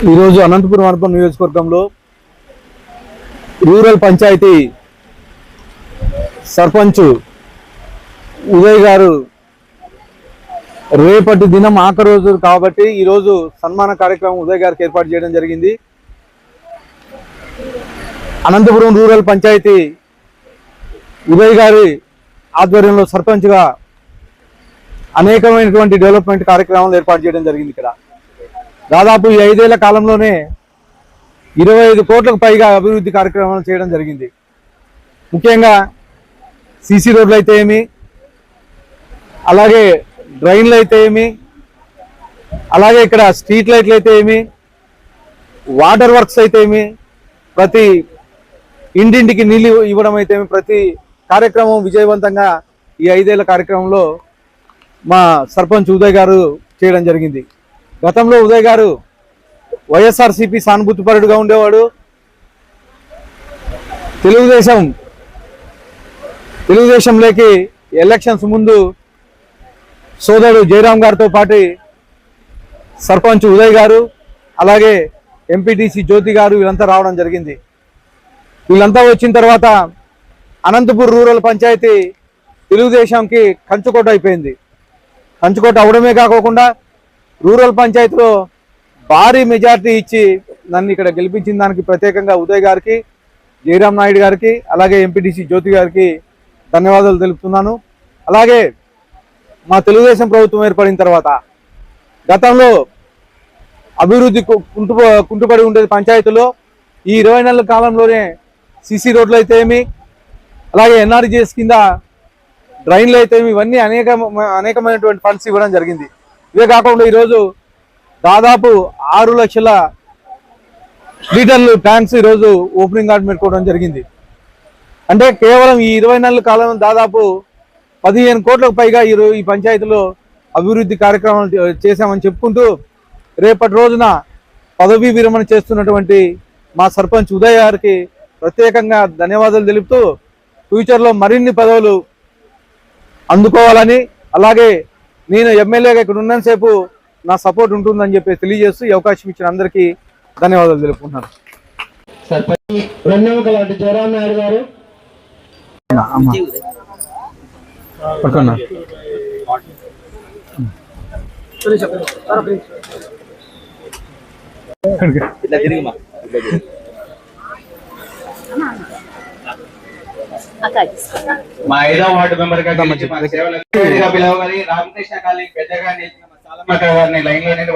ఈరోజు అనంతపురం అర్బన్ నియోజకవర్గంలో రూరల్ పంచాయతీ సర్పంచ్ ఉదయ్ గారు రేపటి దినం ఆఖరి రోజు కాబట్టి ఈరోజు సన్మాన కార్యక్రమం ఉదయ్ గారికి ఏర్పాటు చేయడం జరిగింది. అనంతపురం రూరల్ పంచాయతీ ఉదయ్ గారి ఆధ్వర్యంలో సర్పంచ్గా అనేకమైనటువంటి డెవలప్మెంట్ కార్యక్రమాలు ఏర్పాటు చేయడం జరిగింది. ఇక్కడ దాదాపు ఈ 5 ఏళ్ల కాలంలోనే 25 కోట్లకు పైగా అభివృద్ధి కార్యక్రమాలు చేయడం జరిగింది. ముఖ్యంగా సీసీ రోడ్లు అయితే ఏమి, అలాగే డ్రైన్లు అయితే ఏమి, అలాగే ఇక్కడ స్ట్రీట్ లైట్లు అయితే ఏమి, వాటర్ వర్క్స్ అయితే ఏమి, ప్రతి ఇంటింటికి నీళ్ళు ఇవ్వడం అయితే ఏమి, ప్రతి కార్యక్రమం విజయవంతంగా ఈ 5 ఏళ్ల కార్యక్రమంలో మా సర్పంచ్ ఉదయ్ గారు చేయడం జరిగింది. గతంలో ఉదయ్ గారు వైఎస్ఆర్సీపీ సానుభూతిపరుడుగా ఉండేవాడు. తెలుగుదేశంలోకి ఎలక్షన్స్ ముందు సోదరుడు జయరాం గారితో పాటు సర్పంచ్ ఉదయ్ గారు, అలాగే ఎంపీటీసీ జ్యోతి గారు వీళ్ళంతా రావడం జరిగింది. వీళ్ళంతా వచ్చిన తర్వాత అనంతపూర్ రూరల్ పంచాయతీ తెలుగుదేశంకి కంచుకోట అయిపోయింది. కంచుకోట అవడమే కాకుండా రూరల్ పంచాయతీలో భారీ మెజార్టీ ఇచ్చి నన్ను ఇక్కడ గెలిపించిన దానికి ప్రత్యేకంగా ఉదయ్ గారికి, జయరాం నాయుడు గారికి, అలాగే ఎంపీటీసీ జ్యోతి గారికి ధన్యవాదాలు తెలుపుతున్నాను. అలాగే మా తెలుగుదేశం ప్రభుత్వం ఏర్పడిన తర్వాత గతంలో అభివృద్ధి కుంటుపడి ఉండేది పంచాయతీలో. ఈ 20 నెలల కాలంలోనే సీసీ రోడ్లు అయితే ఏమి, అలాగే ఎన్ఆర్జీఎస్ కింద డ్రైన్లు అయితే ఏమి, ఇవన్నీ అనేకమైనటువంటి ఫండ్స్ ఇవ్వడం జరిగింది. ఇవే కాకుండా ఈరోజు దాదాపు 6 లక్షల లీటర్లు ట్యాంక్స్ ఈరోజు ఓపెనింగ్ కార్డు పెట్టుకోవడం జరిగింది. అంటే కేవలం ఈ 20 నెలల కాలం దాదాపు 15 కోట్లకు పైగా ఈ పంచాయతీలో అభివృద్ధి కార్యక్రమాలు చేశామని చెప్పుకుంటూ రేపటి రోజున పదవీ విరమణ చేస్తున్నటువంటి మా సర్పంచ్ ఉదయ్ గారికి ప్రత్యేకంగా ధన్యవాదాలు తెలుపుతూ ఫ్యూచర్లో మరిన్ని పదవులు అందుకోవాలని, అలాగే నేను ఎమ్మెల్యేగా ఇక్కడ ఉన్నంతసేపు నా సపోర్ట్ ఉంటుందని చెప్పి తెలియజేస్తూ ఈ అవకాశం ఇచ్చిన అందరికీ ధన్యవాదాలు తెలుపుకుంటున్నాను. సర్పంచ్ రెండవ జయరాం నాయుడు గారు మా 5వ వార్డు మెంబర్ గా పిలవగానే రామకృష్ణ కాలనీ పెద్దగా చాలా గారిని లైన్ లో